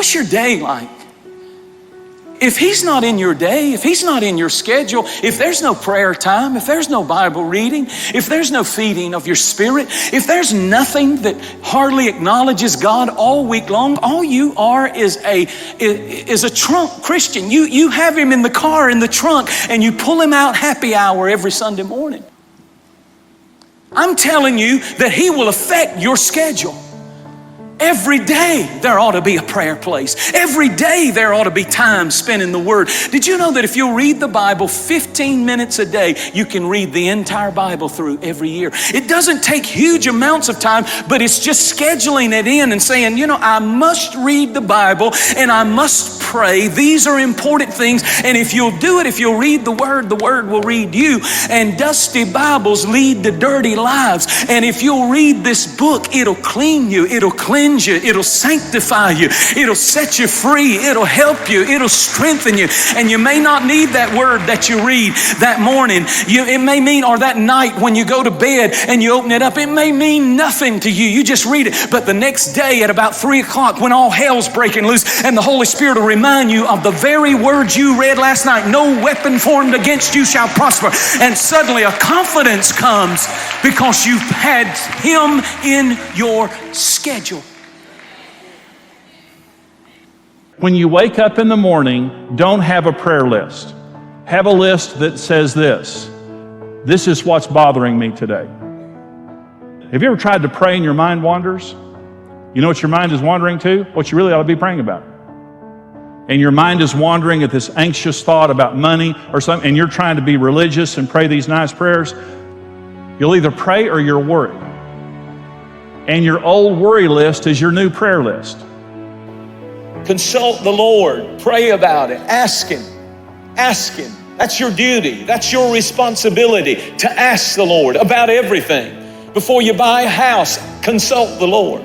What's your day like? If He's not in your day, if He's not in your schedule, if there's no prayer time, if there's no Bible reading, if there's no feeding of your spirit, if there's nothing that hardly acknowledges God all week long, all you are is a trunk Christian. You have Him in the car, in the trunk, and you pull Him out happy hour every Sunday morning. I'm telling you that He will affect your schedule. Every day there ought to be a prayer place. Every day there ought to be time spent in the Word. Did you know that if you read the Bible 15 minutes a day, you can read the entire Bible through every year? It doesn't take huge amounts of time, but it's just scheduling it in and saying, I must read the Bible and I must pray. These are important things. And if you'll do it, if you'll read the Word will read you. And dusty Bibles lead to dirty lives. And if you'll read this book, it'll clean you. It'll cleanse you, it'll sanctify you, it'll set you free, it'll help you, it'll strengthen you. And you may not need that word that you read that morning. It may mean, or that night when you go to bed and you open it up, it may mean nothing to you. You just read it. But the next day at about 3 o'clock when all hell's breaking loose and the Holy Spirit will remind you of the very words you read last night, no weapon formed against you shall prosper. And suddenly a confidence comes because you've had Him in your schedule. When you wake up in the morning, don't have a prayer list. Have a list that says this is what's bothering me today. Have you ever tried to pray and your mind wanders? You know what your mind is wandering to? What you really ought to be praying about. And your mind is wandering at this anxious thought about money or something, and you're trying to be religious and pray these nice prayers. You'll either pray or you'll worry. And your old worry list is your new prayer list. Consult the Lord. Pray about it. Ask Him. Ask Him. That's your duty. That's your responsibility to ask the Lord about everything. Before you buy a house, consult the Lord.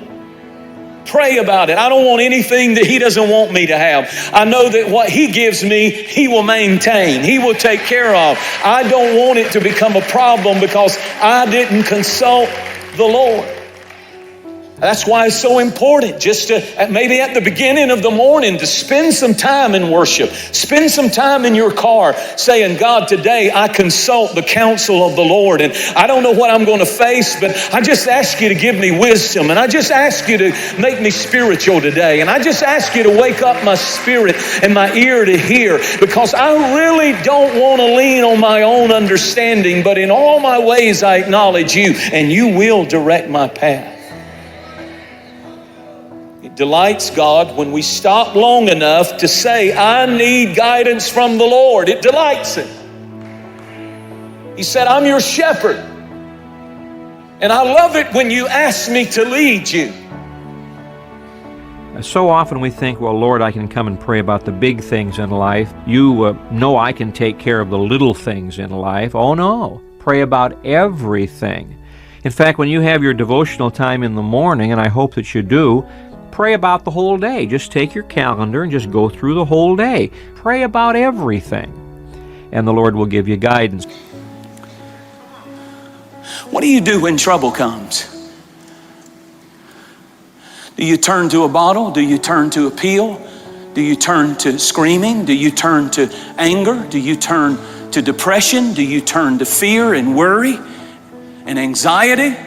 Pray about it. I don't want anything that He doesn't want me to have. I know that what He gives me, He will maintain. He will take care of. I don't want it to become a problem because I didn't consult the Lord. That's why it's so important just to, maybe at the beginning of the morning, to spend some time in worship. Spend some time in your car saying, God, today I consult the counsel of the Lord. And I don't know what I'm going to face, but I just ask you to give me wisdom. And I just ask you to make me spiritual today. And I just ask you to wake up my spirit and my ear to hear, because I really don't want to lean on my own understanding, but in all my ways I acknowledge you, and you will direct my path. Delights God when we stop long enough to say, I need guidance from the Lord. It delights Him. He said, I'm your shepherd. And I love it when you ask me to lead you. So often we think, well, Lord, I can come and pray about the big things in life. You know I can take care of the little things in life. Oh no, pray about everything. In fact, when you have your devotional time in the morning, and I hope that you do, pray about the whole day. Just take your calendar and just go through the whole day. Pray about everything, and the Lord will give you guidance. What do you do when trouble comes? Do you turn to a bottle? Do you turn to a pill? Do you turn to screaming? Do you turn to anger? Do you turn to depression? Do you turn to fear and worry and anxiety?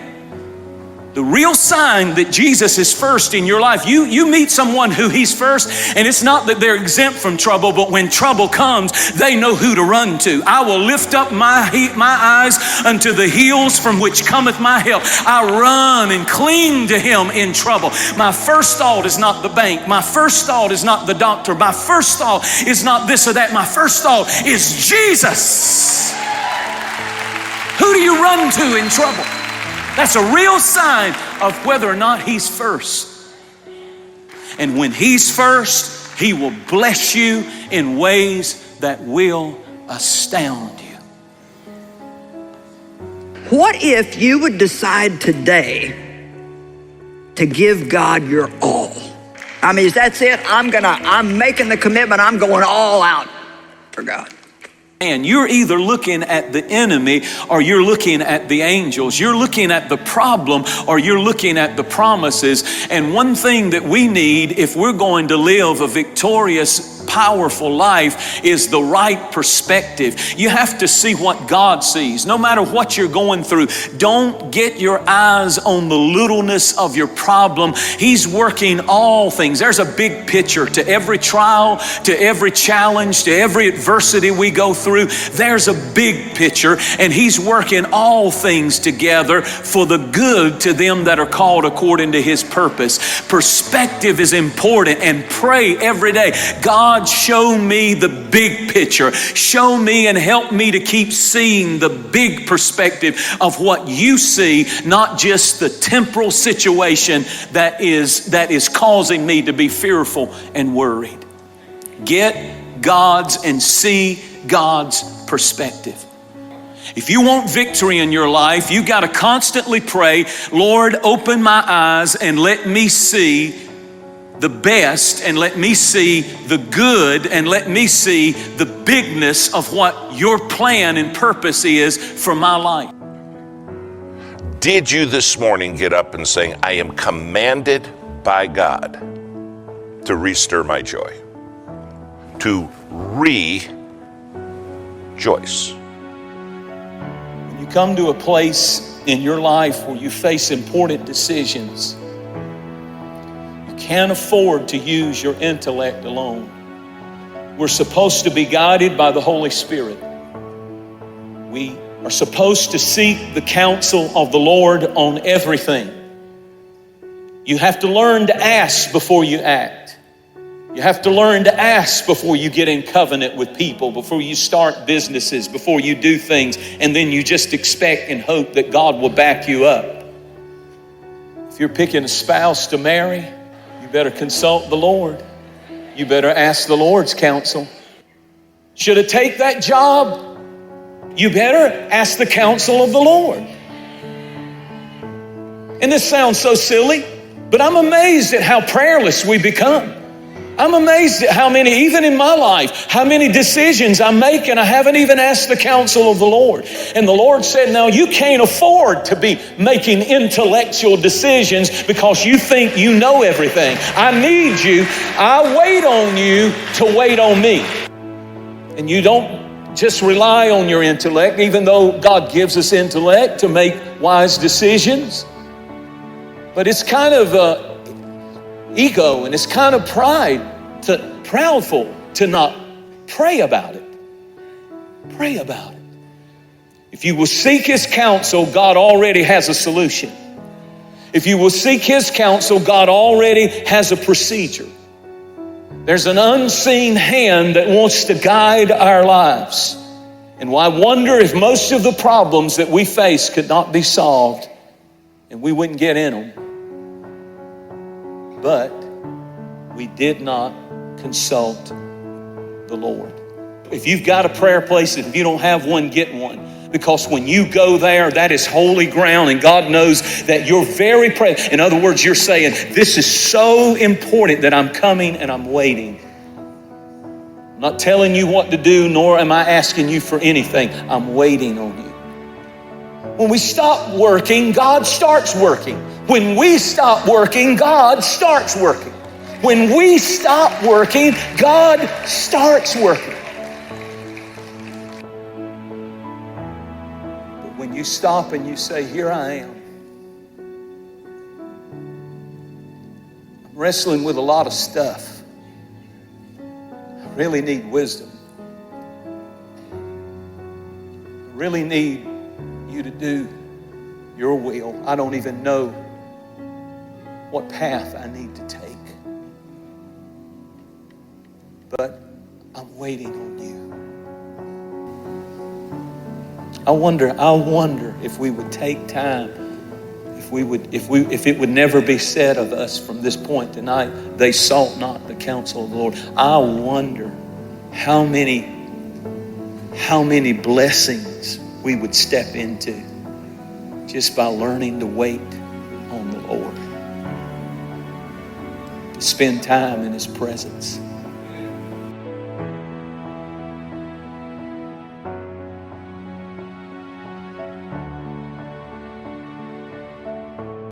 The real sign that Jesus is first in your life, you meet someone who He's first, and it's not that they're exempt from trouble, but when trouble comes, they know who to run to. I will lift up my eyes unto the hills from which cometh my help. I run and cling to Him in trouble. My first thought is not the bank. My first thought is not the doctor. My first thought is not this or that. My first thought is Jesus. Who do you run to in trouble? That's a real sign of whether or not He's first. And when He's first, He will bless you in ways that will astound you. What if you would decide today to give God your all? I mean, that's it. I'm making the commitment. I'm going all out for God. And you're either looking at the enemy or you're looking at the angels. You're looking at the problem or you're looking at the promises. And one thing that we need if we're going to live a victorious, powerful life is the right perspective. You have to see what God sees. No matter what you're going through, don't get your eyes on the littleness of your problem. He's working all things. There's a big picture to every trial, to every challenge, to every adversity we go through. There's a big picture, and He's working all things together for the good to them that are called according to His purpose. Perspective is important, and pray every day, God, show me the big picture. Show me and help me to keep seeing the big perspective of what You see, not just the temporal situation that is causing me to be fearful and worried. Get God's and see God's perspective. If you want victory in your life, you got to constantly pray, Lord, open my eyes and let me see the best, and let me see the good, and let me see the bigness of what Your plan and purpose is for my life. Did you this morning get up and say, I am commanded by God to restir my joy, to rejoice? When you come to a place in your life where you face important decisions, you can't afford to use your intellect alone. We're supposed to be guided by the Holy Spirit. We are supposed to seek the counsel of the Lord on everything. You have to learn to ask before you act. You have to learn to ask before you get in covenant with people, before you start businesses, before you do things, and then you just expect and hope that God will back you up. If you're picking a spouse to marry, you better consult the Lord. You better ask the Lord's counsel. Should I take that job? You better ask the counsel of the Lord. And this sounds so silly, but I'm amazed at how prayerless we become. I'm amazed at how many, even in my life, how many decisions I make and I haven't even asked the counsel of the Lord. And the Lord said, no, you can't afford to be making intellectual decisions because you think you know everything. I need you. I wait on you to wait on me. And you don't just rely on your intellect, even though God gives us intellect to make wise decisions. But it's kind of ego and it's kind of proudful to not pray about it. Pray about it. If you will seek His counsel, God already has a solution. If you will seek His counsel, God already has a procedure. There's an unseen hand that wants to guide our lives. And I wonder if most of the problems that we face could not be solved and we wouldn't get in them. But we did not consult the Lord. If you've got a prayer place, if you don't have one, get one. Because when you go there, that is holy ground, and God knows that you're very present. In other words, you're saying, this is so important that I'm coming and I'm waiting. I'm not telling you what to do, nor am I asking you for anything. I'm waiting on you. When we stop working, God starts working. When we stop working, God starts working. When we stop working, God starts working. But when you stop and you say, here I am. I'm wrestling with a lot of stuff. I really need wisdom. I really need you to do your will. I don't even know what path I need to take. But I'm waiting on you. I wonder if we would take time, if it would never be said of us from this point tonight, they sought not the counsel of the Lord. I wonder how many blessings we would step into just by learning to wait on the Lord. To spend time in His presence.